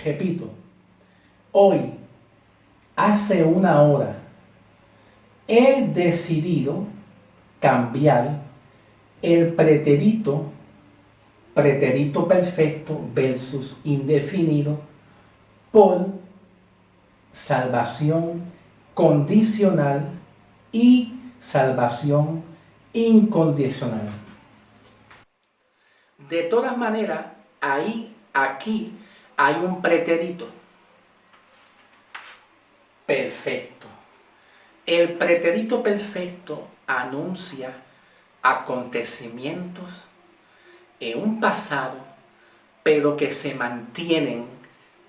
Repito, hoy, hace una hora, he decidido cambiar el pretérito perfecto versus indefinido por salvación condicional y salvación incondicional. De todas maneras, aquí hay un pretérito perfecto. El pretérito perfecto anuncia acontecimientos en un pasado, pero que se mantienen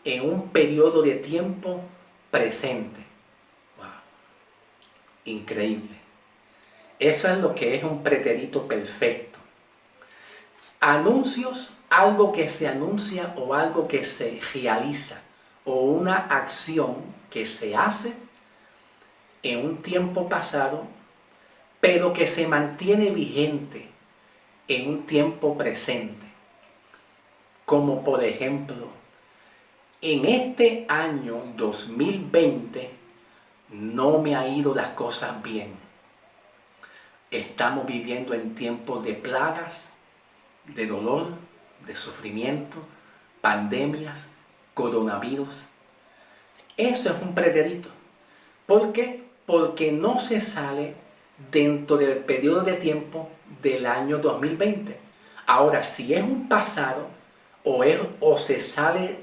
en un periodo de tiempo presente. Wow. Increíble. Eso es lo que es un pretérito perfecto. Anuncios, algo que se anuncia o algo que se realiza, o una acción que se hace en un tiempo pasado, pero que se mantiene vigente en un tiempo presente. Como por ejemplo, en este año 2020 no me ha ido las cosas bien. Estamos viviendo en tiempos de plagas, de dolor, de sufrimiento, pandemias, coronavirus. Eso es un pretérito. ¿Por qué? Porque no se sale dentro del periodo de tiempo del año 2020. Ahora, si es un pasado o se sale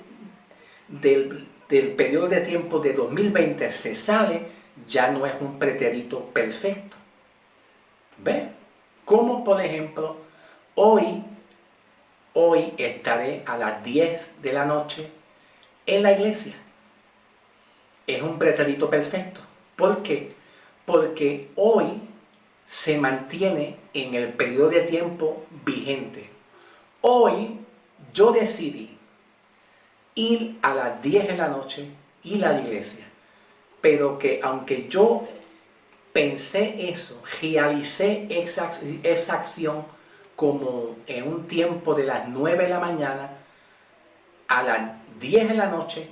del periodo de tiempo de 2020, se sale, ya no es un pretérito perfecto. ¿Ve? Como por ejemplo, hoy estaré a las 10 de la noche en la iglesia. Es un pretérito perfecto. ¿Por qué? Porque hoy se mantiene en el periodo de tiempo vigente. Hoy yo decidí ir a las 10 de la noche, ir a la iglesia. Pero que aunque yo pensé eso, realicé esa acción como en un tiempo de las 9 de la mañana a las 10 de la noche,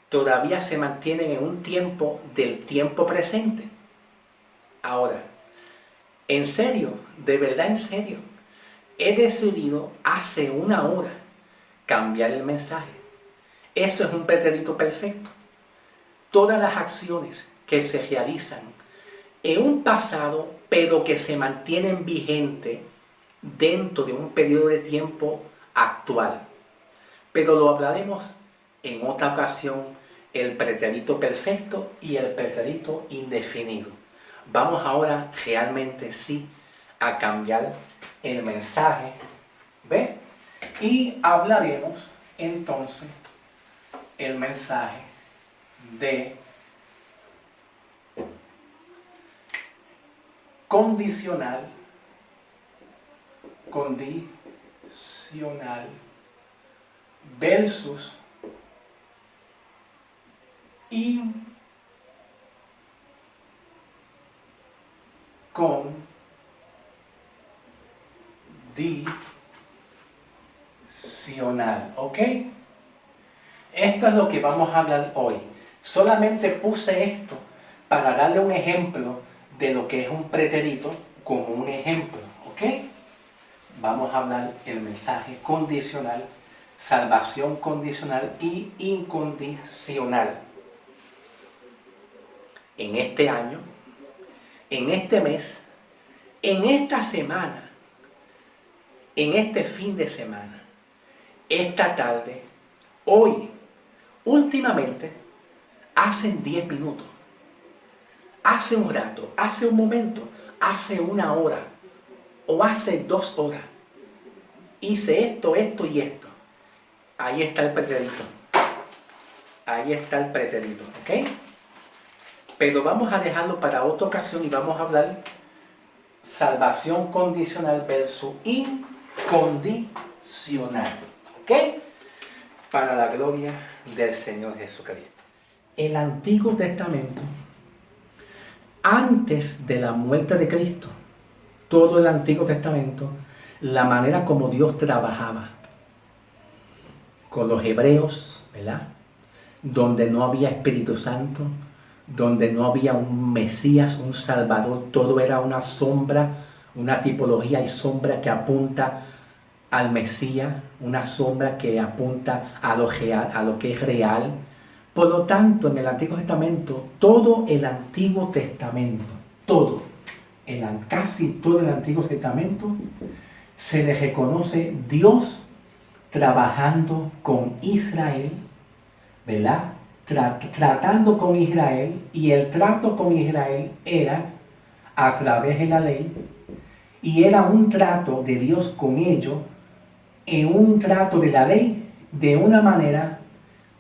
todavía se mantienen en un tiempo del tiempo presente. Ahora, en serio, de verdad en serio, he decidido hace una hora cambiar el mensaje. Eso es un pretérito perfecto. Todas las acciones que se realizan en un pasado, pero que se mantienen vigentes dentro de un periodo de tiempo actual. Pero lo hablaremos en otra ocasión, el pretérito perfecto y el pretérito indefinido. Vamos ahora realmente sí a cambiar el mensaje, ¿ve? Y hablaremos entonces el mensaje de condicional versus incondicional. ¿Ok? Esto es lo que vamos a hablar hoy. Solamente puse esto para darle un ejemplo de lo que es un pretérito como un ejemplo. ¿Ok? Vamos a hablar el mensaje condicional, salvación condicional y incondicional. En este año, en este mes, en esta semana, en este fin de semana, esta tarde, hoy, últimamente, hace 10 minutos, hace un rato, hace un momento, hace una hora o hace 2 horas, hice esto y esto. Ahí está el pretérito. Ahí está el pretérito, ¿ok? Pero vamos a dejarlo para otra ocasión y vamos a hablar salvación condicional versus incondicional, ¿ok? Para la gloria del Señor Jesucristo. El Antiguo Testamento, antes de la muerte de Cristo, todo el Antiguo Testamento, la manera como Dios trabajaba con los hebreos, ¿verdad? Donde no había Espíritu Santo, donde no había un Mesías, un Salvador, todo era una sombra, una tipología y sombra que apunta al Mesías, una sombra que apunta a lo que es real. Por lo tanto, en el Antiguo Testamento, todo el Antiguo Testamento, casi todo el Antiguo Testamento, se le reconoce Dios trabajando con Israel, ¿verdad? Tratando con Israel, y el trato con Israel era a través de la ley, y era un trato de Dios con ellos, en un trato de la ley de una manera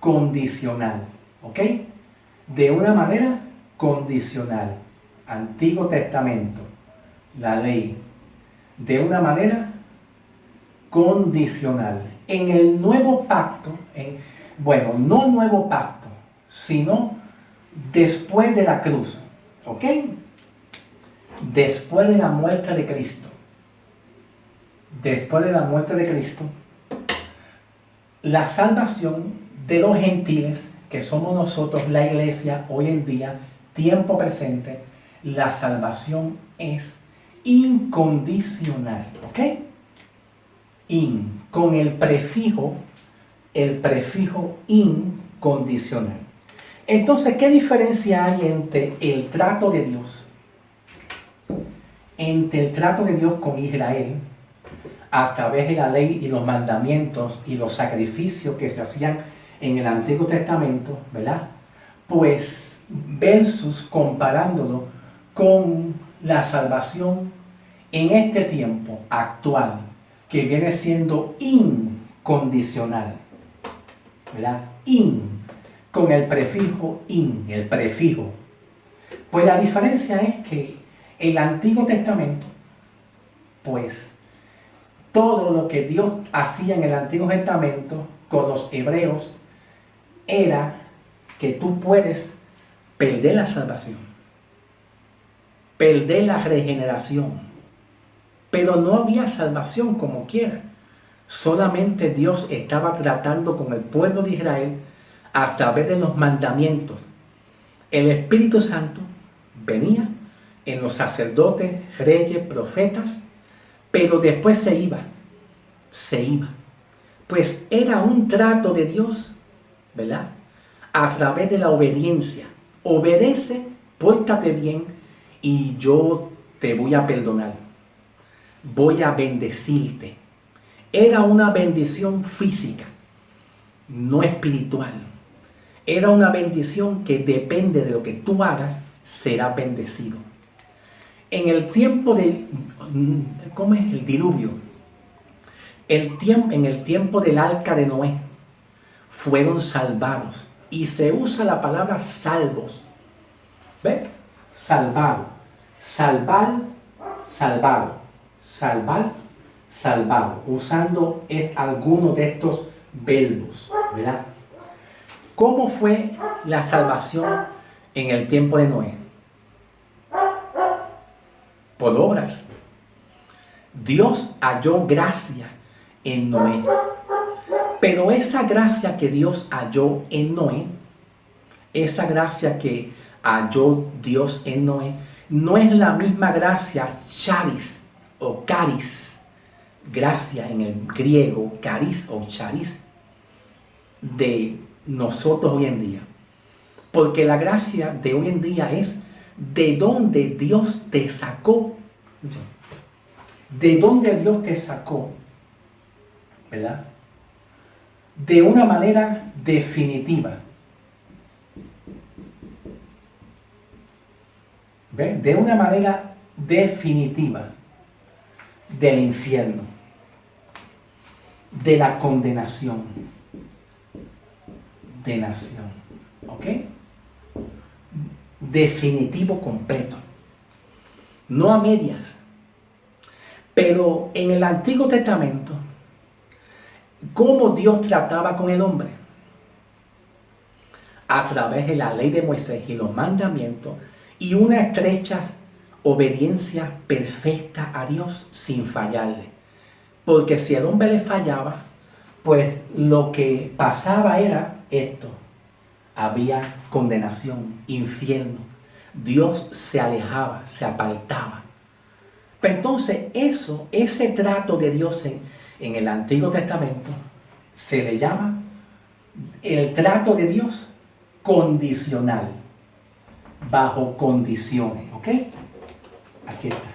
condicional, ¿ok? De una manera condicional. Antiguo Testamento, la ley, de una manera condicional. En el nuevo pacto, no nuevo pacto, sino después de la cruz, ¿ok? Después de la muerte de Cristo. Después de la muerte de Cristo, la salvación de los gentiles, que somos nosotros, la iglesia, hoy en día, tiempo presente, la salvación es incondicional, ¿ok? Con el prefijo incondicional. Entonces, ¿qué diferencia hay entre el trato de Dios? Entre el trato de Dios con Israel, a través de la ley y los mandamientos y los sacrificios que se hacían en el Antiguo Testamento, ¿verdad? Pues versus comparándolo con la salvación en este tiempo actual, que viene siendo incondicional, ¿verdad? Con el prefijo el prefijo. Pues la diferencia es que el Antiguo Testamento, pues todo lo que Dios hacía en el Antiguo Testamento con los hebreos era que tú puedes perder la salvación, perder la regeneración, pero no había salvación como quiera. Solamente Dios estaba tratando con el pueblo de Israel a través de los mandamientos. El Espíritu Santo venía en los sacerdotes, reyes, profetas, pero después se iba. Pues era un trato de Dios, ¿verdad? A través de la obediencia. Obedece, pórtate bien y yo te voy a perdonar. Voy a bendecirte. Era una bendición física, no espiritual. Era una bendición que depende de lo que tú hagas, será bendecido. En el tiempo ¿cómo es? El diluvio. En el tiempo del arca de Noé, fueron salvados. Y se usa la palabra salvos. ¿Ves? Salvado. Salvar, salvado. Salvar, salvado. Usando alguno de estos verbos, ¿verdad? ¿Cómo fue la salvación en el tiempo de Noé? Por obras. Dios halló gracia en Noé. Pero esa gracia que Dios halló en Noé, esa gracia que halló Dios en Noé, no es la misma gracia charis o caris, gracia en el griego, caris o charis, de nosotros hoy en día. Porque la gracia de hoy en día es de donde Dios te sacó. De donde Dios te sacó, ¿verdad? De una manera definitiva. ¿Ven? De una manera definitiva del infierno, de la condenación, de nación, ¿ok? Definitivo, completo, no a medias. Pero en el Antiguo Testamento, ¿cómo Dios trataba con el hombre? A través de la ley de Moisés y los mandamientos y una estrecha obediencia perfecta a Dios sin fallarle. Porque si el hombre le fallaba, Pues lo que pasaba era esto. Había condenación, infierno. Dios se alejaba, se apartaba. Pero entonces ese trato de Dios en el Antiguo Testamento se le llama el trato de Dios condicional, bajo condiciones, ¿ok? Aquí está,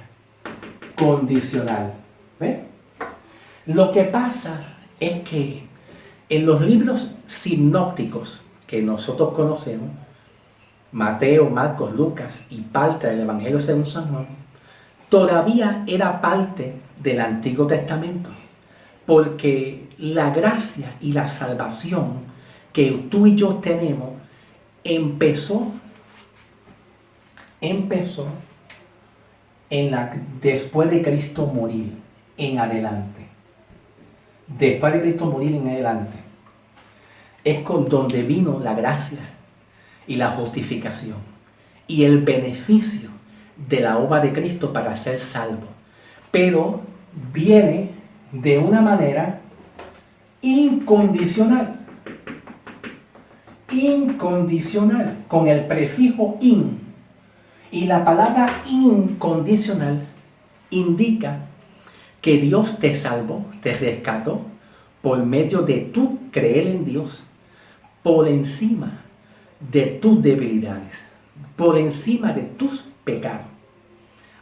condicional, ¿ves? Lo que pasa es que en los libros sinópticos que nosotros conocemos, Mateo, Marcos, Lucas y parte del Evangelio según San Juan, todavía era parte del Antiguo Testamento, porque la gracia y la salvación que tú y yo tenemos empezó después de Cristo morir en adelante. Después de Cristo morir en adelante. Es con donde vino la gracia y la justificación y el beneficio de la obra de Cristo para ser salvo. Pero viene de una manera incondicional. Incondicional, con el prefijo in. Y la palabra incondicional indica que Dios te salvó, te rescató por medio de tu creer en Dios, por encima de tus debilidades, por encima de tus pecados.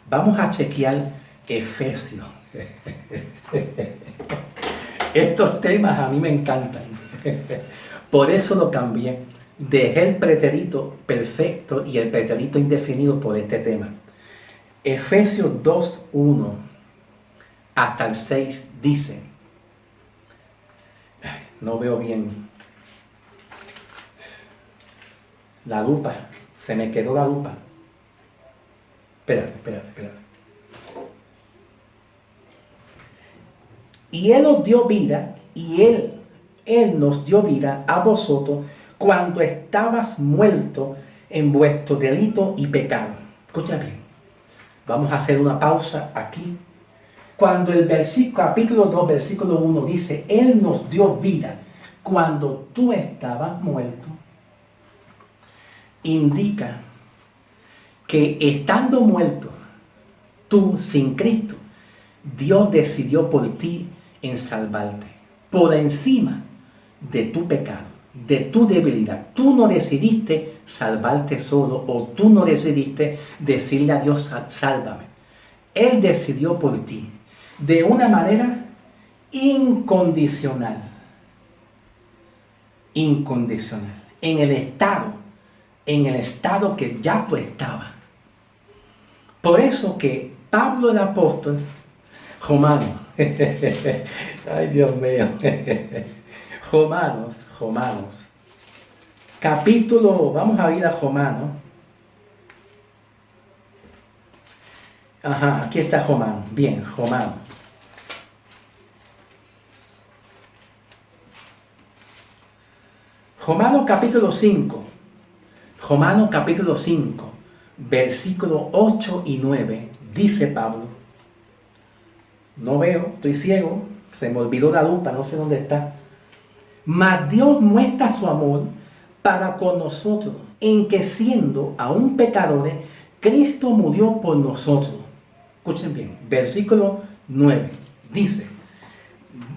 Vamos a chequear Efesios. Estos temas a mí me encantan. Por eso lo cambié. Dejé el pretérito perfecto y el pretérito indefinido por este tema. Efesios 2:1 hasta el 6 dice, no veo bien, la lupa, se me quedó la lupa. Espérate. Y Él os dio vida, y Él nos dio vida a vosotros cuando estabas muertos en vuestro delito y pecado. Escucha bien, vamos a hacer una pausa aquí. Cuando el capítulo 2, versículo 1 dice, Él nos dio vida cuando tú estabas muerto, indica que estando muerto, tú sin Cristo, Dios decidió por ti en salvarte, por encima de tu pecado, de tu debilidad. Tú no decidiste salvarte solo, o tú no decidiste decirle a Dios, sálvame. Él decidió por ti, de una manera incondicional. Incondicional. En el estado que ya tú estabas. Por eso que Pablo el apóstol, Romanos, ay Dios mío, Romanos, capítulo, vamos a ir a Romanos. Ajá, aquí está Romanos, bien, Romanos. Romanos capítulo 5, versículos 8 y 9, dice Pablo, no veo, estoy ciego, se me olvidó la lupa, no sé dónde está. Mas Dios muestra su amor para con nosotros, en que siendo aún pecadores, Cristo murió por nosotros. Escuchen bien, versículo 9,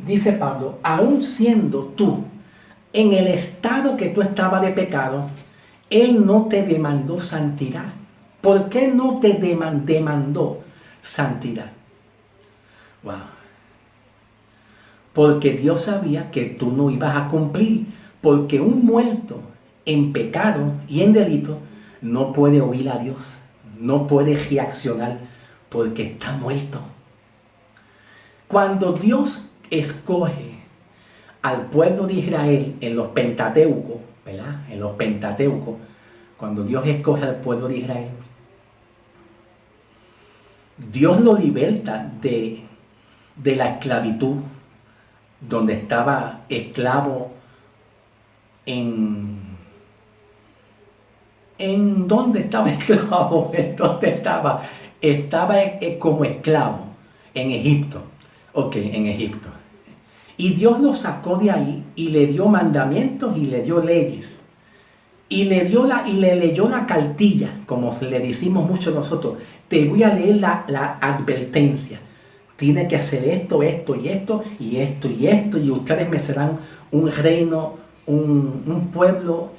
dice Pablo, aún siendo tú en el estado que tú estabas de pecado, Él no te demandó santidad. ¿Por qué no te demandó santidad? Wow. Porque Dios sabía que tú no ibas a cumplir. Porque un muerto en pecado y en delito no puede oír a Dios. No puede reaccionar porque está muerto. Cuando Dios escoge al pueblo de Israel en los Pentateucos, ¿verdad? En los Pentateucos, cuando Dios escoge al pueblo de Israel, Dios lo liberta de la esclavitud, donde estaba esclavo ¿en dónde estaba esclavo? ¿En dónde estaba? Estaba como esclavo en Egipto. Ok, en Egipto. Y Dios lo sacó de ahí y le dio mandamientos y le dio leyes. Y le leyó la cartilla, como le decimos mucho nosotros. Te voy a leer la advertencia. Tiene que hacer esto, esto y esto, y esto y esto, y ustedes me serán un reino, un pueblo,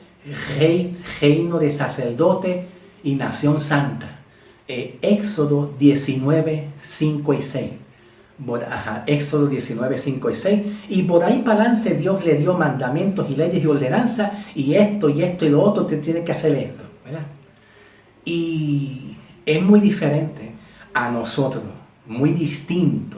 reino de sacerdote y nación santa. Éxodo 19, 5 y 6. Éxodo 19, 5 y 6. Y por ahí para adelante Dios le dio mandamientos y leyes y ordenanzas, y esto y lo otro, te tiene que hacer esto, ¿verdad? Y es muy diferente a nosotros, muy distinto.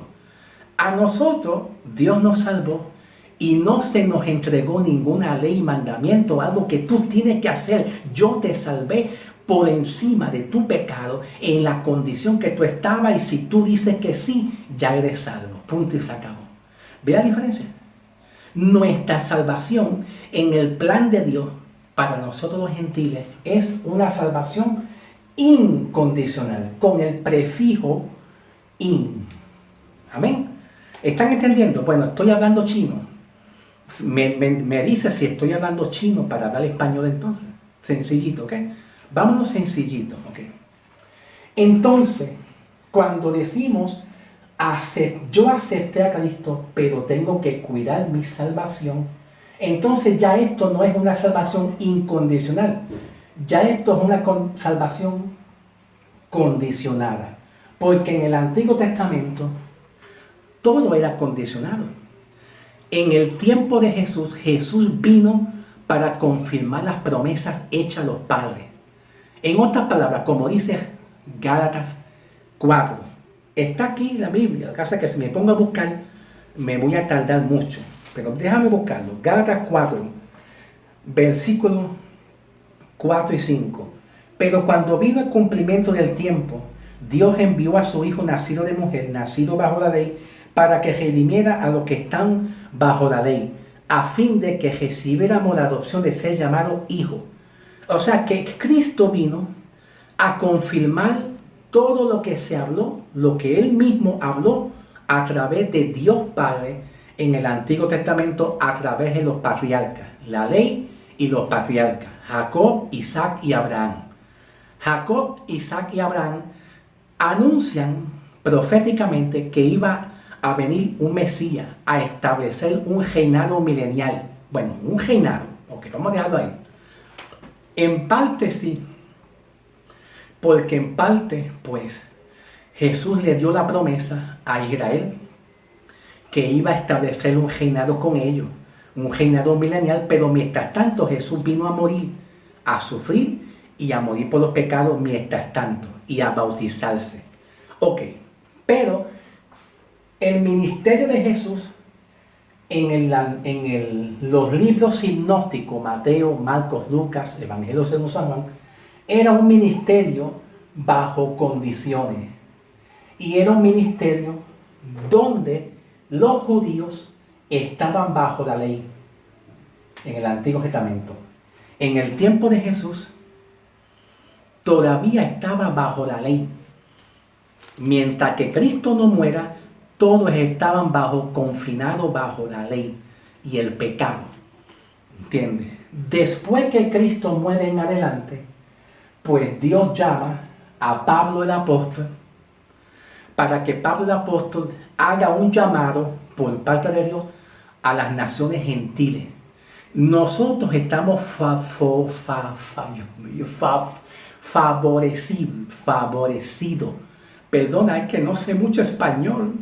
A nosotros Dios nos salvó y no se nos entregó ninguna ley, mandamiento, algo que tú tienes que hacer. Yo te salvé por encima de tu pecado en la condición que tú estabas, y si tú dices que sí, ya eres salvo. Punto y se acabó. ¿Ve la diferencia? Nuestra salvación en el plan de Dios para nosotros los gentiles es una salvación incondicional, con el prefijo in. Amén. ¿Están entendiendo? Bueno, estoy hablando chino. Me dice si estoy hablando chino para hablar español entonces. Sencillito, ¿ok? Vámonos sencillito, ¿ok? Entonces, cuando decimos, yo acepté a Cristo, pero tengo que cuidar mi salvación, entonces ya esto no es una salvación incondicional. Ya esto es una salvación condicionada. Porque en el Antiguo Testamento todo era condicionado. En el tiempo de Jesús, Jesús vino para confirmar las promesas hechas a los padres. En otras palabras, como dice Gálatas 4, está aquí la Biblia. Lo que pasa es que si me pongo a buscar, me voy a tardar mucho. Pero déjame buscarlo. Gálatas 4, versículos 4 y 5. Pero cuando vino el cumplimiento del tiempo, Dios envió a su Hijo nacido de mujer, nacido bajo la ley, para que redimiera a los que están bajo la ley, a fin de que recibiéramos la adopción de ser llamado hijo. O sea que Cristo vino a confirmar todo lo que se habló, lo que Él mismo habló a través de Dios Padre en el Antiguo Testamento, a través de los patriarcas, la ley y los patriarcas, Jacob, Isaac y Abraham. Jacob, Isaac y Abraham anuncian proféticamente que iba a venir un Mesías a establecer un reinado milenial. Bueno, un reinado, ok, vamos a dejarlo ahí. En parte sí, porque en parte, pues, Jesús le dio la promesa a Israel que iba a establecer un reinado con ellos, un reinado milenial, pero mientras tanto Jesús vino a morir, a sufrir y a morir por los pecados mientras tanto, y a bautizarse. Ok, pero el ministerio de Jesús en los libros sinópticos, Mateo, Marcos, Lucas, Evangelio según San Juan, era un ministerio bajo condiciones. Y era un ministerio donde los judíos estaban bajo la ley en el Antiguo Testamento. En el tiempo de Jesús todavía estaba bajo la ley. Mientras que Cristo no muera, todos estaban confinados bajo la ley y el pecado. ¿Entiendes? Después que Cristo muere en adelante, pues Dios llama a Pablo el apóstol para que Pablo el apóstol haga un llamado por parte de Dios a las naciones gentiles. Nosotros estamos favorecidos. Perdona, es que no sé mucho español.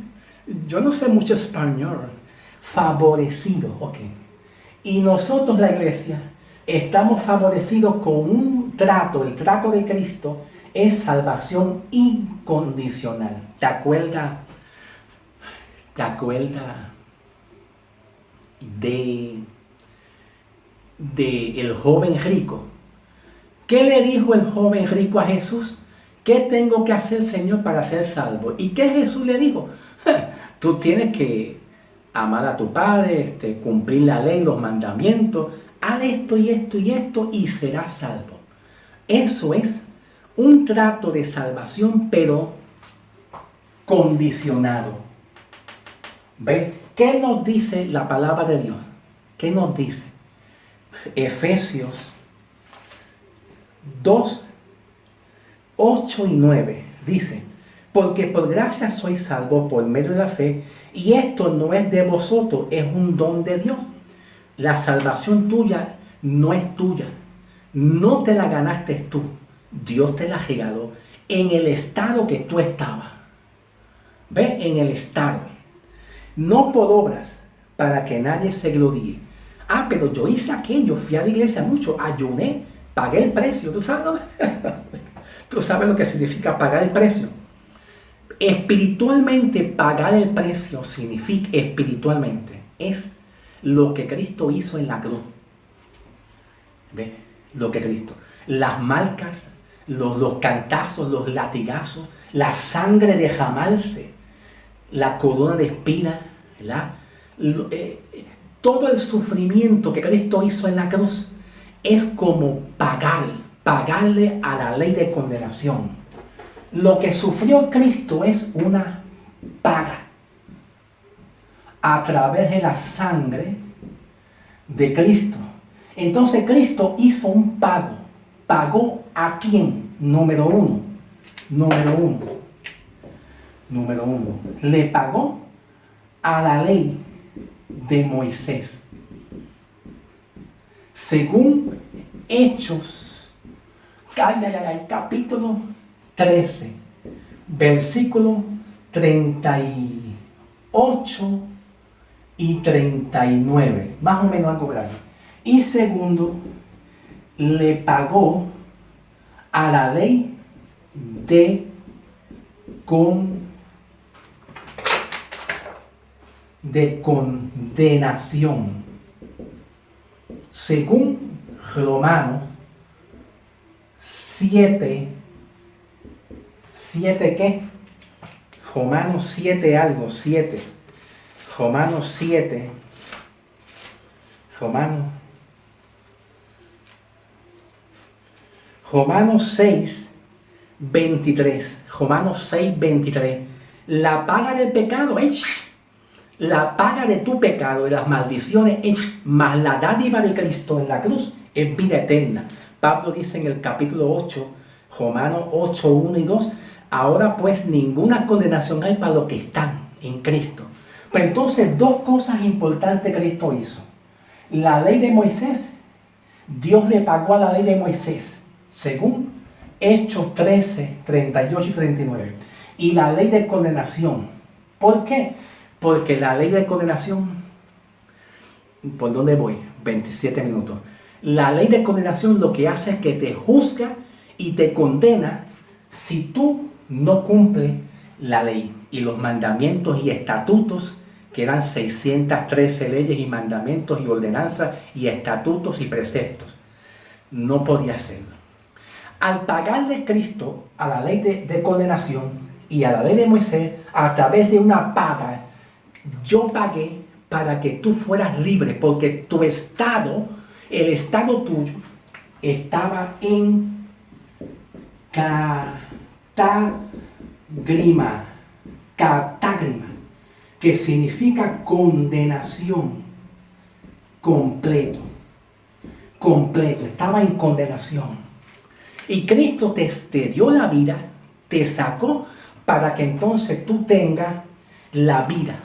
Yo no sé mucho español. Favorecido, ok. Y nosotros, la iglesia, estamos favorecidos con un trato. El trato de Cristo es salvación incondicional. ¿Te acuerdas de el joven rico? ¿Qué le dijo el joven rico a Jesús? ¿Qué tengo que hacer, Señor, para ser salvo? ¿Y qué Jesús le dijo? Tú tienes que amar a tu padre, cumplir la ley, los mandamientos, haz esto y esto y esto y serás salvo. Eso es un trato de salvación, pero condicionado. ¿Ve? ¿Qué nos dice la palabra de Dios? ¿Qué nos dice? Efesios 2, 8 y 9 dice: porque por gracia sois salvos por medio de la fe, y esto no es de vosotros, es un don de Dios. La salvación tuya no es tuya, no te la ganaste tú, Dios te la regaló en el estado que tú estabas. ¿Ve? En el estado. No por obras, para que nadie se gloríe. Ah, pero yo hice aquello, fui a la iglesia mucho, ayuné, pagué el precio. ¿Tú sabes, no? ¿Tú sabes lo que significa pagar el precio? Espiritualmente, pagar el precio significa, espiritualmente, es lo que Cristo hizo en la cruz. ¿Ve? Lo que Cristo. Las marcas, los cantazos, los latigazos, la sangre derramarse, la corona de espinas, ¿verdad? Todo el sufrimiento que Cristo hizo en la cruz es como pagarle a la ley de condenación. Lo que sufrió Cristo es una paga a través de la sangre de Cristo. Entonces Cristo hizo un pago. ¿Pagó a quién? Número uno. Le pagó a la ley de Moisés. Según Hechos, capítulo 13, versículo 38 y 39, más o menos algo grande. Y segundo, le pagó a la ley de condenación. Según Romanos 7, ¿qué? Romanos 7 algo, 7. Romanos 7. Romanos 6, 23. Romanos 6, 23. La paga del pecado es, la paga de tu pecado, de las maldiciones es, más la dádiva de Cristo en la cruz es vida eterna. Pablo dice en el capítulo 8, Romanos 8, 1 y 2, ahora pues ninguna condenación hay para los que están en Cristo. Pero entonces dos cosas importantes Cristo hizo. La ley de Moisés, Dios le pagó a la ley de Moisés, según Hechos 13, 38 y 39. Y la ley de condenación. ¿Por qué? Porque la ley de condenación, ¿por dónde voy? 27 minutos. La ley de condenación lo que hace es que te juzga y te condena si tú no cumples la ley y los mandamientos y estatutos, que eran 613 leyes y mandamientos y ordenanzas y estatutos y preceptos. No podía hacerlo. Al pagarle Cristo a la ley de condenación y a la ley de Moisés, a través de una paga, yo pagué para que tú fueras libre, porque tu estado, el estado tuyo, estaba en catágrima, que significa condenación, completo, estaba en condenación. Y Cristo te dio la vida, te sacó para que entonces tú tengas la vida.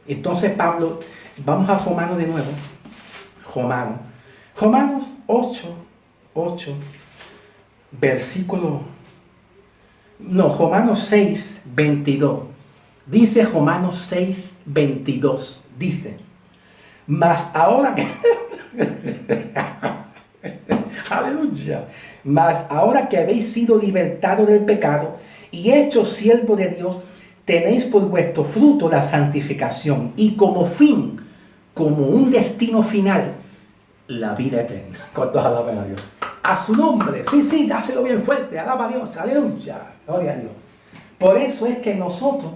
Entonces Pablo, vamos a Romanos de nuevo, Romanos 8, Romanos 6, 22. Dice Romanos 6, 22. Dice, mas ahora que... Aleluya. Mas ahora que habéis sido libertados del pecado y hechos siervos de Dios, tenéis por vuestro fruto la santificación y como fin, como un destino final, la vida eterna. ¿Cuántos alaban a Dios? A su nombre. Sí, dáselo bien fuerte. Alaba a Dios. Aleluya. Gloria a Dios. Por eso es que nosotros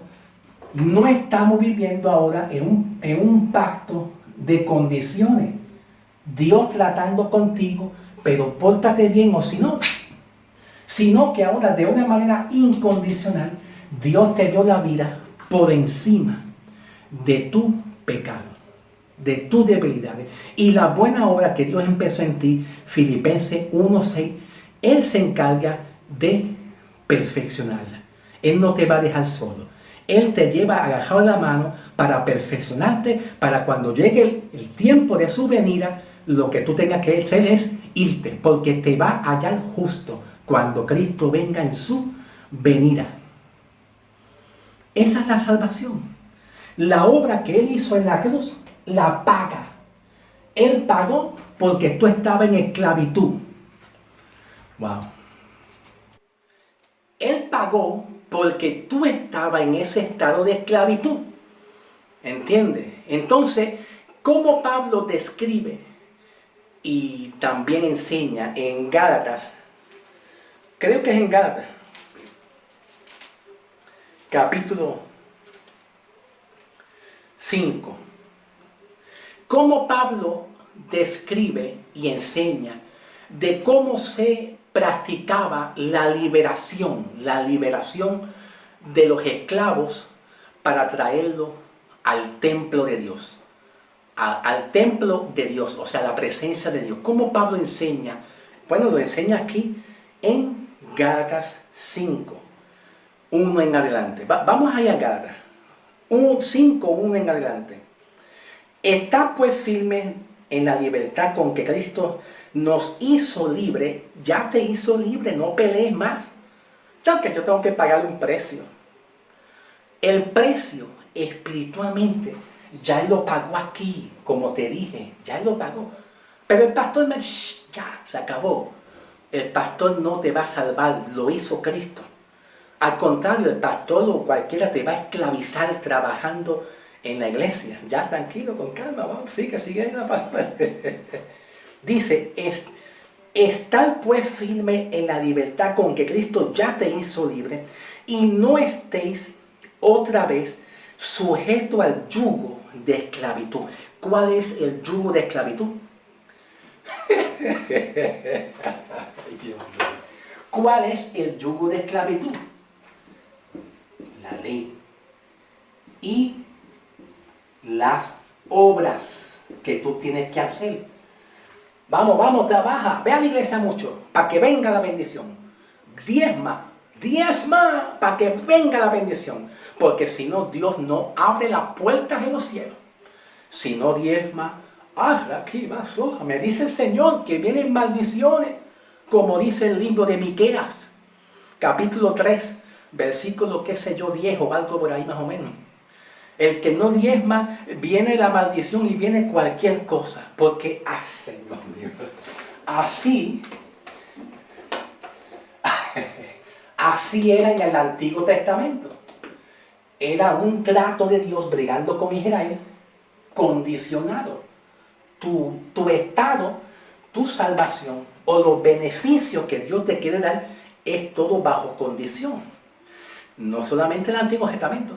no estamos viviendo ahora en un pacto de condiciones. Dios tratando contigo, pero pórtate bien o sino que ahora de una manera incondicional Dios te dio la vida por encima de tu pecado, de tus debilidades. Y la buena obra que Dios empezó en ti, Filipenses 1:6, Él se encarga de perfeccionarla. Él no te va a dejar solo. Él te lleva agarrado la mano para perfeccionarte, para cuando llegue el tiempo de su venida, lo que tú tengas que hacer es irte, porque te va a hallar justo cuando Cristo venga en su venida. Esa es la salvación. La obra que Él hizo en la cruz, la paga. Él pagó porque tú estabas en esclavitud. Wow. Él pagó porque tú estabas en ese estado de esclavitud. ¿Entiendes? Entonces, ¿cómo Pablo describe y también enseña en Gálatas? Creo que es en Gálatas, capítulo 5. ¿Cómo Pablo describe y enseña de cómo se practicaba la liberación de los esclavos para traerlo al templo de Dios? Al templo de Dios, o sea, la presencia de Dios. ¿Cómo Pablo enseña? Bueno, lo enseña aquí en Gálatas 5, 1 en adelante. Vamos allá a Gálatas 5, 1 en adelante. Está pues firme en la libertad con que Cristo nos hizo libre. Ya te hizo libre, no pelees más. Aunque yo tengo que pagar un precio. El precio espiritualmente ya Él lo pagó aquí, como te dije, ya Él lo pagó. Pero el pastor me dice, ya, se acabó. El pastor no te va a salvar, lo hizo Cristo. Al contrario, el pastor o cualquiera te va a esclavizar trabajando en la iglesia. Ya, tranquilo, con calma, vamos, sigue ahí la palabra. Dice, estar pues firme en la libertad con que Cristo ya te hizo libre y no estéis otra vez sujeto al yugo de esclavitud. ¿Cuál es el yugo de esclavitud? ¿Cuál es el yugo de esclavitud? La ley y las obras que tú tienes que hacer. Vamos, trabaja, ve a la iglesia mucho, para que venga la bendición. Diezma para que venga la bendición. Porque si no, Dios no abre las puertas en los cielos. Si no diezma, aquí va soja. Me dice el Señor que vienen maldiciones, como dice el libro de Miqueas, capítulo 3, versículo, qué sé yo, 10 o algo por ahí más o menos. El que no diezma, viene la maldición y viene cualquier cosa. Porque, Señor mío, así era en el Antiguo Testamento. Era un trato de Dios brigando con Israel, condicionado. Tu estado, tu salvación o los beneficios que Dios te quiere dar es todo bajo condición. No solamente el Antiguo Testamento.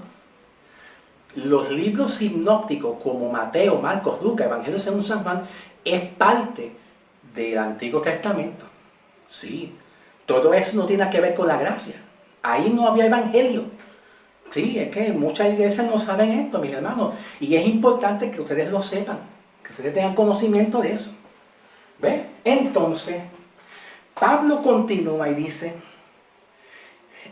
Los libros sinópticos como Mateo, Marcos, Lucas, Evangelio según San Juan es parte del Antiguo Testamento. Sí, todo eso no tiene que ver con la gracia. Ahí no había evangelio. Sí, es que muchas iglesias no saben esto, mis hermanos. Y es importante que ustedes lo sepan, que ustedes tengan conocimiento de eso. ¿Ve? Entonces, Pablo continúa y dice,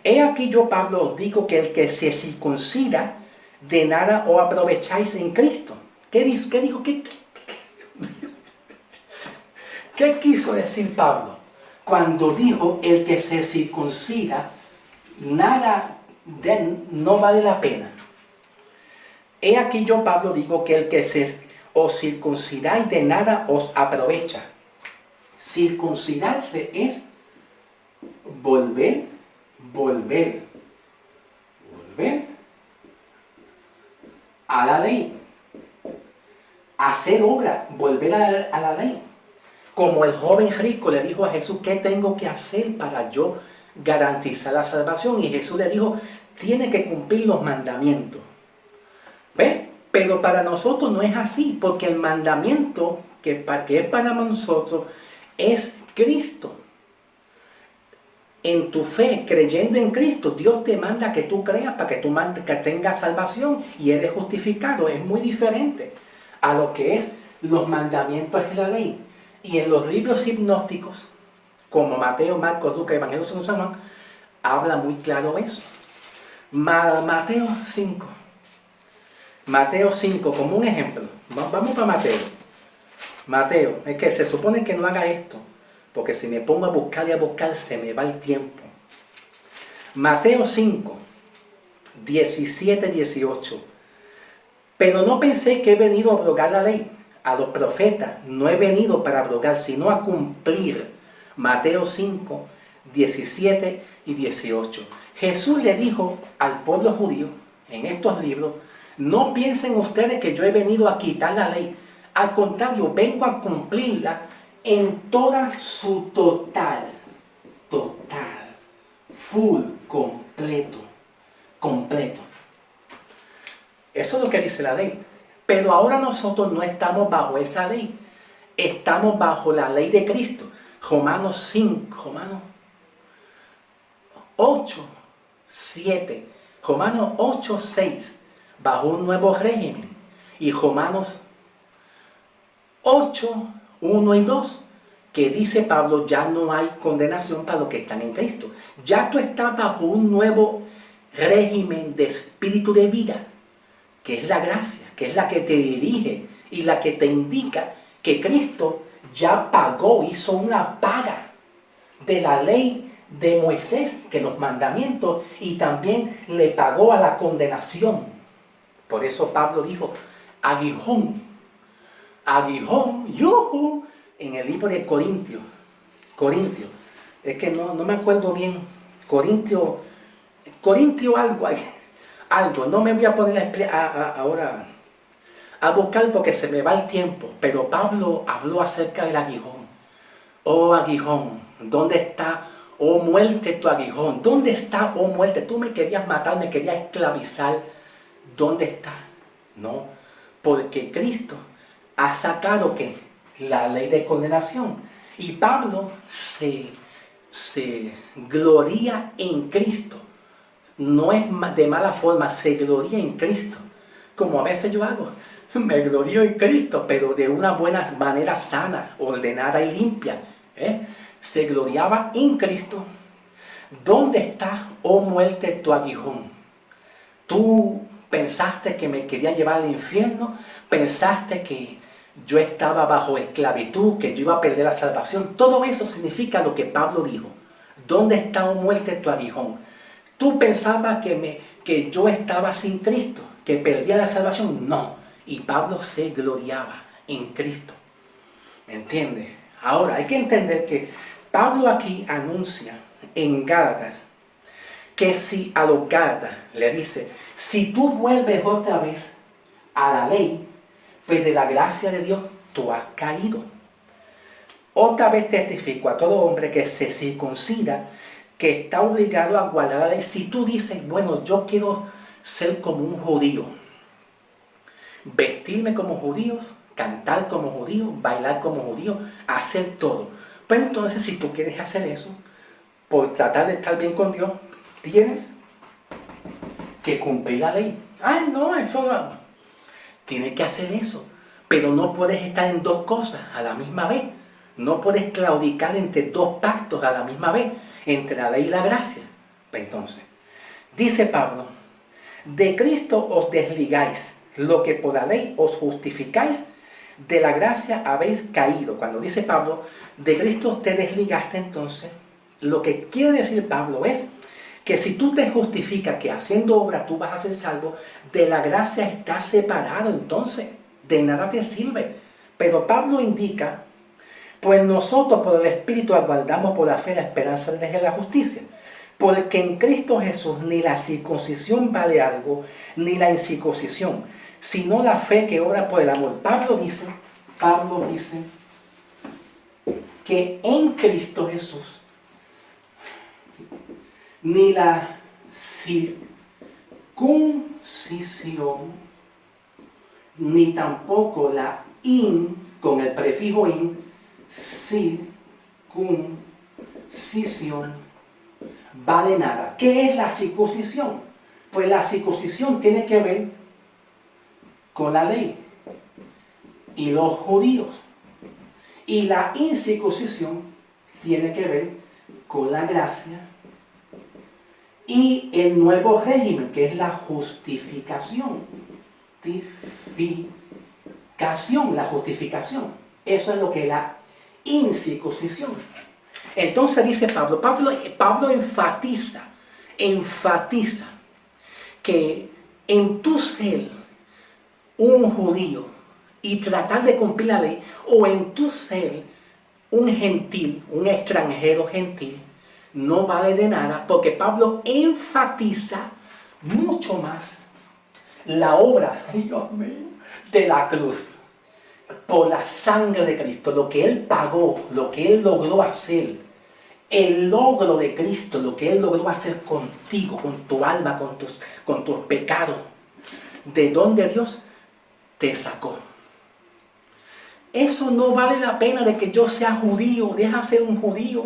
he aquí yo, Pablo, os digo que el que se circuncida, de nada os aprovecháis en Cristo. ¿Qué dijo? ¿Qué quiso decir Pablo? Cuando dijo, el que se circuncida, nada no vale la pena. He aquí yo, Pablo, digo que el que os circuncidáis de nada os aprovecha. Circuncidarse es volver a la ley. Hacer obra, volver a la ley. Como el joven rico le dijo a Jesús, ¿qué tengo que hacer para yo garantizar la salvación? Y Jesús le dijo, tiene que cumplir los mandamientos. ¿Ve? Pero para nosotros no es así, porque el mandamiento que es para nosotros es Cristo. En tu fe, creyendo en Cristo, Dios te manda que tú creas para que tú que tengas salvación y eres justificado. Es muy diferente a lo que es los mandamientos de la ley. Y en los libros hipnóticos, como Mateo, Marcos, Lucas, Evangelio según San Juan, habla muy claro eso. Mateo 5. Mateo 5, como un ejemplo. Vamos para Mateo. Mateo, es que se supone que no haga esto, porque si me pongo a buscar y a buscar, se me va el tiempo. Mateo 5, 17, 18. Pero no pensé que he venido a abrogar la ley, a los profetas. No he venido para abrogar, sino a cumplir. Mateo 5, 17 y 18. Jesús le dijo al pueblo judío en estos libros, no piensen ustedes que yo he venido a quitar la ley. Al contrario, vengo a cumplirla en toda su total, full, completo. Eso es lo que dice la ley. Pero ahora nosotros no estamos bajo esa ley. Estamos bajo la ley de Cristo. Romanos 8, 7. Romanos 8, 6. Bajo un nuevo régimen. Y Romanos 8, 1 y 2. Que dice Pablo, ya no hay condenación para los que están en Cristo. Ya tú estás bajo un nuevo régimen de espíritu de vida, que es la gracia, que es la que te dirige y la que te indica que Cristo ya pagó, hizo una paga de la ley de Moisés, que los mandamientos, y también le pagó a la condenación. Por eso Pablo dijo, aguijón, yuhu, en el libro de Corintios, es que no me acuerdo bien, Corintio algo, no me voy a poner ahora a buscar porque se me va el tiempo, pero Pablo habló acerca del aguijón. Oh aguijón, ¿dónde está, oh muerte, tu aguijón? ¿Dónde está, oh muerte? Tú me querías matar, me querías esclavizar. ¿Dónde está? No, porque Cristo ha sacado que la ley de condenación. Y Pablo se gloria en Cristo. No es de mala forma, se gloria en Cristo. Como a veces yo hago, me glorío en Cristo, pero de una buena manera sana, ordenada y limpia. Se gloriaba en Cristo. ¿Dónde está, oh muerte, tu aguijón? Tú pensaste que me quería llevar al infierno, pensaste que yo estaba bajo esclavitud, que yo iba a perder la salvación. Todo eso significa lo que Pablo dijo. ¿Dónde está, oh muerte, tu aguijón? Tú pensabas que yo estaba sin Cristo, que perdía la salvación. No. Y Pablo se gloriaba en Cristo. ¿Me entiendes? Ahora, hay que entender que Pablo aquí anuncia en Gálatas que si a los Gálatas le dice, si tú vuelves otra vez a la ley, pues de la gracia de Dios tú has caído. Otra vez testifico a todo hombre que se circuncida, que está obligado a guardar la ley. Si tú dices, bueno, yo quiero ser como un judío, vestirme como judíos, cantar como judío, bailar como judío, hacer todo. Pues entonces, si tú quieres hacer eso, por tratar de estar bien con Dios, tienes que cumplir la ley. Ay, no, eso no. Tienes que hacer eso. Pero no puedes estar en dos cosas a la misma vez. No puedes claudicar entre dos pactos a la misma vez, entre la ley y la gracia. Entonces, dice Pablo, de Cristo os desligáis, lo que por la ley os justificáis, de la gracia habéis caído. Cuando dice Pablo, de Cristo te desligaste, entonces, lo que quiere decir Pablo es que si tú te justificas que haciendo obra tú vas a ser salvo, de la gracia estás separado, entonces de nada te sirve. Pero Pablo indica, pues nosotros por el Espíritu aguardamos por la fe la esperanza de la justicia. Porque en Cristo Jesús ni la circuncisión vale algo, ni la incircuncisión, sino la fe que obra por el amor. Pablo dice que en Cristo Jesús ni la circuncisión, ni tampoco la con el prefijo circuncisión vale nada. ¿Qué es la circuncisión? Pues la circuncisión tiene que ver con la ley y los judíos. Y la incircuncisión tiene que ver con la gracia y el nuevo régimen, que es la justificación. La justificación. Eso es lo que es la incircuncisión. Entonces dice Pablo enfatiza que en tu ser un judío y tratar de cumplir la ley, o en tu ser un gentil, un extranjero gentil, no vale de nada, porque Pablo enfatiza mucho más la obra, Dios mío, de la cruz, por la sangre de Cristo, lo que Él pagó, lo que Él logró hacer, el logro de Cristo, lo que Él logró hacer contigo, con tu alma, con tus pecados, de donde Dios te sacó. Eso no vale la pena de que yo sea judío, deja ser un judío,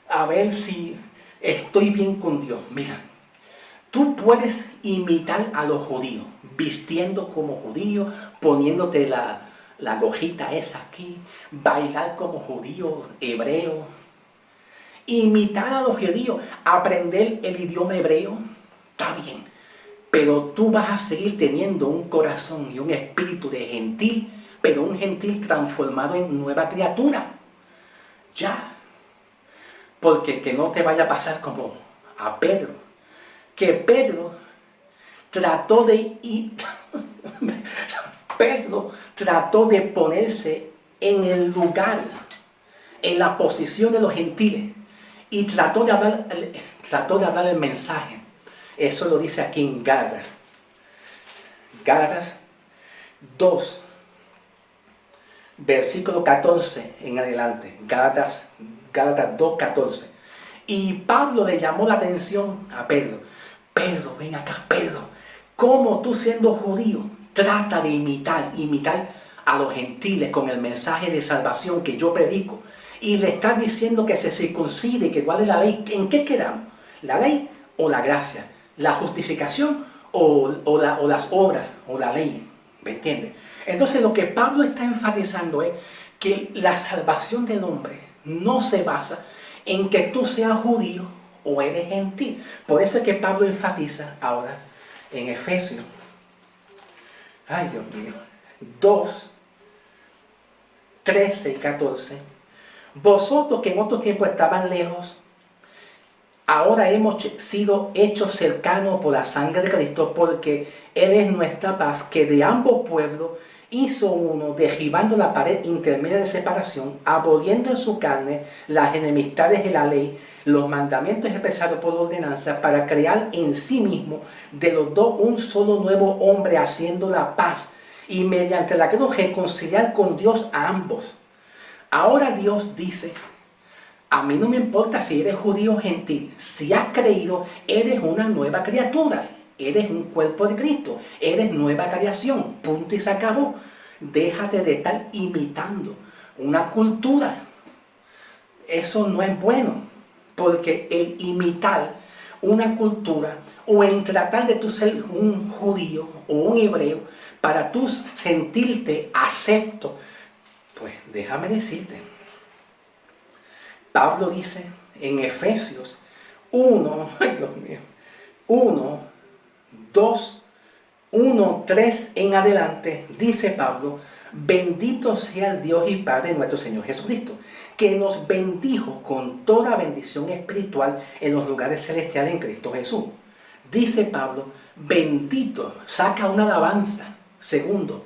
a ver si estoy bien con Dios. Mira, tú puedes imitar a los judíos, vistiendo como judío, poniéndote la gojita esa aquí, bailar como judío, hebreo, imitar a los judíos, aprender el idioma hebreo, está bien, pero tú vas a seguir teniendo un corazón y un espíritu de gentil, pero un gentil transformado en nueva criatura. Ya, porque que no te vaya a pasar como a Pedro, que Pedro trató de ponerse en el lugar, en la posición de los gentiles, y trató de hablar el mensaje. Eso lo dice aquí en Gálatas 2, versículo 14 en adelante. Gálatas 2:14. Y Pablo le llamó la atención a Pedro. Pedro, ven acá, Pedro. ¿Cómo tú, siendo judío, trata de imitar a los gentiles con el mensaje de salvación que yo predico? Y le estás diciendo que se circuncide, que guarde la ley. ¿En qué quedamos? ¿La ley o la gracia? ¿La justificación o las obras o la ley? ¿Me entiendes? Entonces lo que Pablo está enfatizando es que la salvación del hombre no se basa en que tú seas judío o eres gentil. Por eso es que Pablo enfatiza ahora en Efesios, ay Dios mío, 2, 13 y 14. Vosotros que en otro tiempo estaban lejos, ahora hemos sido hechos cercanos por la sangre de Cristo, porque Él es nuestra paz, que de ambos pueblos hizo uno, derribando la pared intermedia de separación, aboliendo en su carne las enemistades de la ley, los mandamientos expresados por ordenanza, para crear en sí mismo de los dos un solo nuevo hombre, haciendo la paz, y mediante la cruz reconciliar con Dios a ambos. Ahora Dios dice: a mí no me importa si eres judío o gentil, si has creído, eres una nueva criatura, eres un cuerpo de Cristo, eres nueva creación, punto y se acabó. Déjate de estar imitando una cultura. Eso no es bueno, porque el imitar una cultura o en tratar de tú ser un judío o un hebreo para tú sentirte acepto, pues déjame decirte, Pablo dice en Efesios 1, ay Dios mío, 1, 2, 1, 3 en adelante, dice Pablo: bendito sea el Dios y Padre de nuestro Señor Jesucristo, que nos bendijo con toda bendición espiritual en los lugares celestiales en Cristo Jesús. Dice Pablo, bendito, saca una alabanza. Segundo,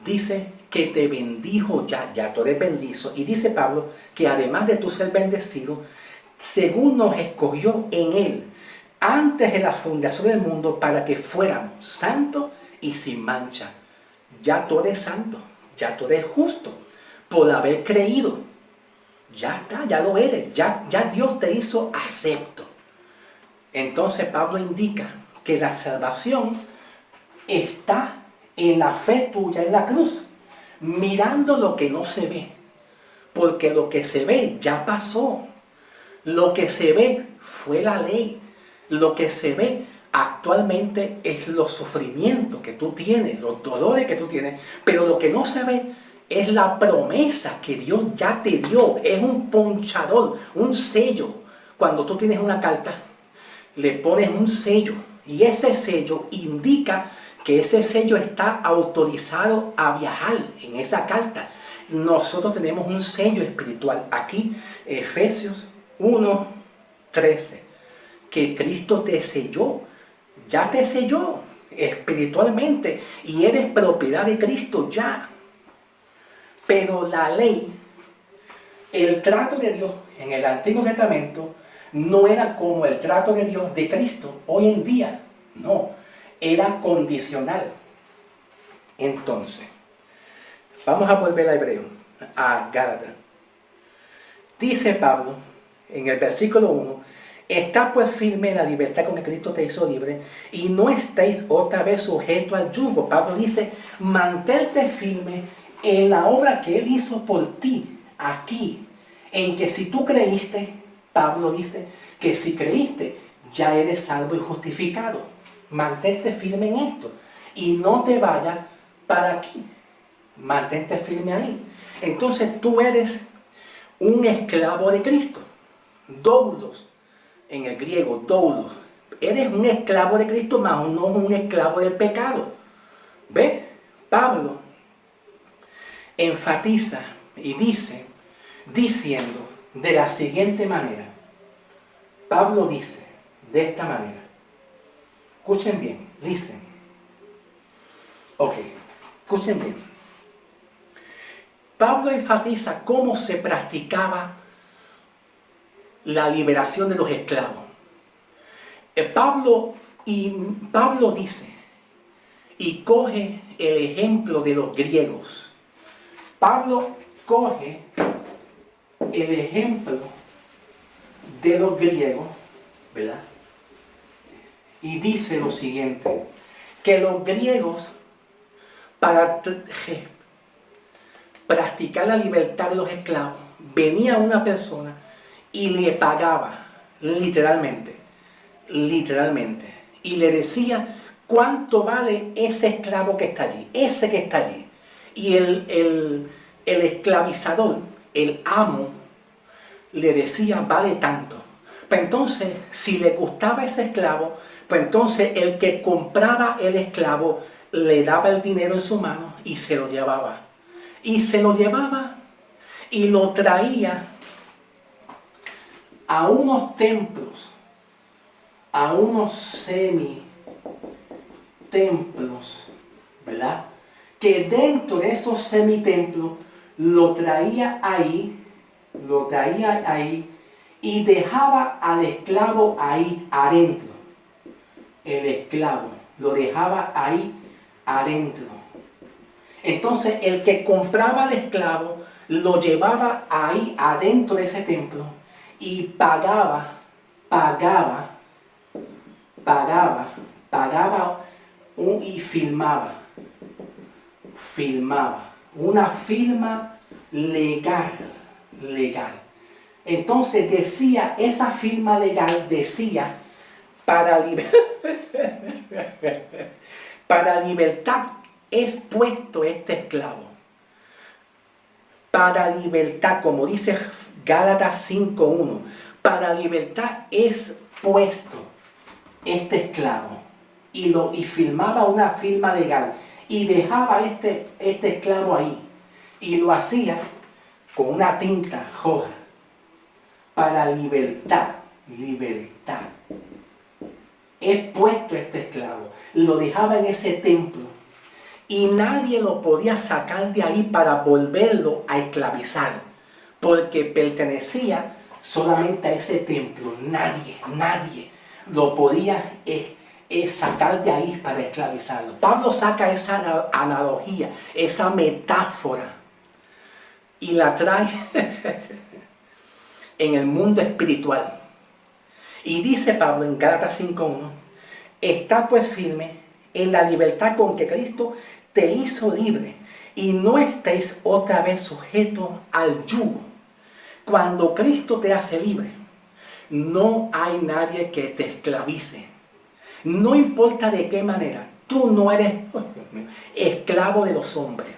dice que te bendijo ya tú eres bendito. Y dice Pablo que además de tú ser bendecido, según nos escogió en Él, antes de la fundación del mundo, para que fuéramos santos y sin mancha. Ya tú eres santo, ya tú eres justo, por haber creído. Ya está, ya lo eres, ya Dios te hizo acepto. Entonces Pablo indica que la salvación está en la fe tuya en la cruz, mirando lo que no se ve, porque lo que se ve ya pasó. Lo que se ve fue la ley. Lo que se ve actualmente es los sufrimientos que tú tienes, los dolores que tú tienes. Pero lo que no se ve es la promesa que Dios ya te dio. Es un ponchador, un sello. Cuando tú tienes una carta, le pones un sello. Y ese sello indica que ese sello está autorizado a viajar en esa carta. Nosotros tenemos un sello espiritual. Aquí, Efesios 1:13, que Cristo te selló, ya te selló espiritualmente y eres propiedad de Cristo ya. Pero la ley, el trato de Dios en el Antiguo Testamento no era como el trato de Dios de Cristo hoy en día, no, era condicional. Entonces, vamos a volver a Hebreo, a Gálatas. Dice Pablo en el versículo 1, está pues firme la libertad con que Cristo te hizo libre y no estéis otra vez sujetos al yugo. Pablo dice, mantente firme en la obra que Él hizo por ti aquí, en que si tú creíste, Pablo dice que si creíste, ya eres salvo y justificado. Mantente firme en esto y no te vayas para aquí. Mantente firme ahí. Entonces tú eres un esclavo de Cristo. Doulos, en el griego, doulos. Eres un esclavo de Cristo, más no un esclavo del pecado. ¿Ves? Pablo enfatiza y dice, diciendo de la siguiente manera. Pablo dice de esta manera. Escuchen bien, listen. Ok, escuchen bien. Pablo enfatiza cómo se practicaba la liberación de los esclavos. Pablo dice y coge el ejemplo de los griegos. Pablo coge el ejemplo de los griegos, ¿verdad? Y dice lo siguiente, que los griegos, para practicar la libertad de los esclavos, venía una persona y le pagaba, literalmente, y le decía cuánto vale ese esclavo que está allí, ese que está allí. Y el esclavizador, el amo, le decía, vale tanto. Pues entonces, si le gustaba ese esclavo, pues entonces el que compraba el esclavo le daba el dinero en su mano y se lo llevaba. Y se lo llevaba y lo traía a unos templos, a unos semitemplos, ¿verdad? Que dentro de esos semitemplos lo traía ahí y dejaba al esclavo ahí adentro. El esclavo lo dejaba ahí adentro. Entonces el que compraba al esclavo lo llevaba ahí adentro de ese templo y pagaba y firmaba una firma legal. Entonces decía, esa firma legal decía, para libertad es puesto este esclavo. Para libertad, como dice Gálatas 5:1, para libertad es puesto este esclavo. Y firmaba una firma legal. Y dejaba este esclavo ahí. Y lo hacía con una tinta roja. Para libertad. Es puesto este esclavo. Lo dejaba en ese templo. Y nadie lo podía sacar de ahí para volverlo a esclavizar. Porque pertenecía solamente a ese templo. Nadie lo podía sacar de ahí para esclavizarlo. Pablo saca esa analogía, esa metáfora y la trae en el mundo espiritual. Y dice Pablo en Gálatas 5:1, está pues firme en la libertad con que Cristo te hizo libre y no estéis otra vez sujetos al yugo. Cuando Cristo te hace libre, No hay nadie que te esclavice. No importa de qué manera. Tú no eres esclavo de los hombres.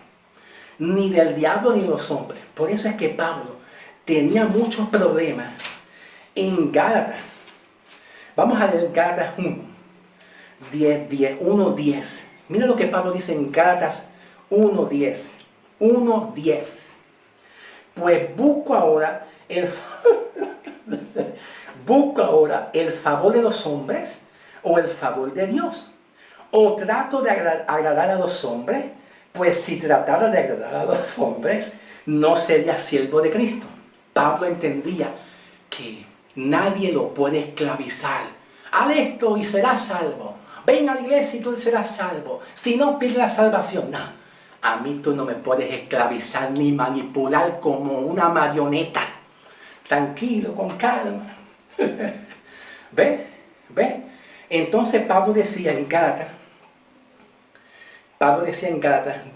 Ni del diablo ni de los hombres. Por eso es que Pablo tenía muchos problemas en Gálatas. Vamos a leer Gálatas 1:10. Mira lo que Pablo dice en Gálatas 1:10. 1:10. Pues busco ahora el favor de los hombres o el favor de Dios. O trato de agradar a los hombres, pues si tratara de agradar a los hombres, no sería siervo de Cristo. Pablo entendía que nadie lo puede esclavizar. Haz esto y serás salvo. Ven a la iglesia y tú serás salvo. Si no, pide la salvación. No, a mí tú no me puedes esclavizar ni manipular como una marioneta. Tranquilo, con calma. ¿Ve? Entonces Pablo decía en Gálatas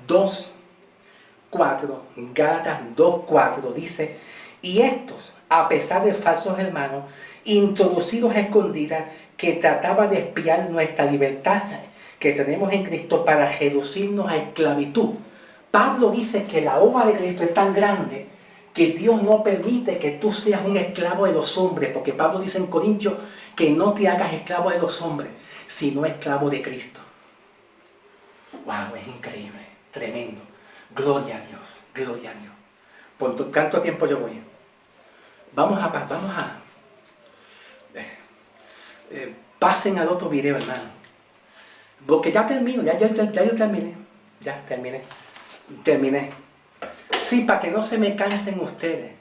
2:4, dice, y estos, a pesar de falsos hermanos, introducidos a escondidas, que trataban de espiar nuestra libertad que tenemos en Cristo para reducirnos a esclavitud. Pablo dice que la obra de Cristo es tan grande que Dios no permite que tú seas un esclavo de los hombres, porque Pablo dice en Corintios que no te hagas esclavo de los hombres, sino esclavo de Cristo. ¡Wow! Es increíble, tremendo. Gloria a Dios, gloria a Dios. ¿Por cuánto tiempo yo voy? Pasen al otro video, hermano. Porque ya termino, ya yo terminé. Ya terminé. Sí, para que no se me cansen ustedes.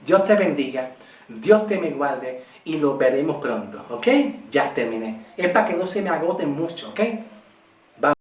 Dios te bendiga, Dios te me guarde y lo veremos pronto, ¿ok? Ya terminé. Es para que no se me agoten mucho, ¿ok?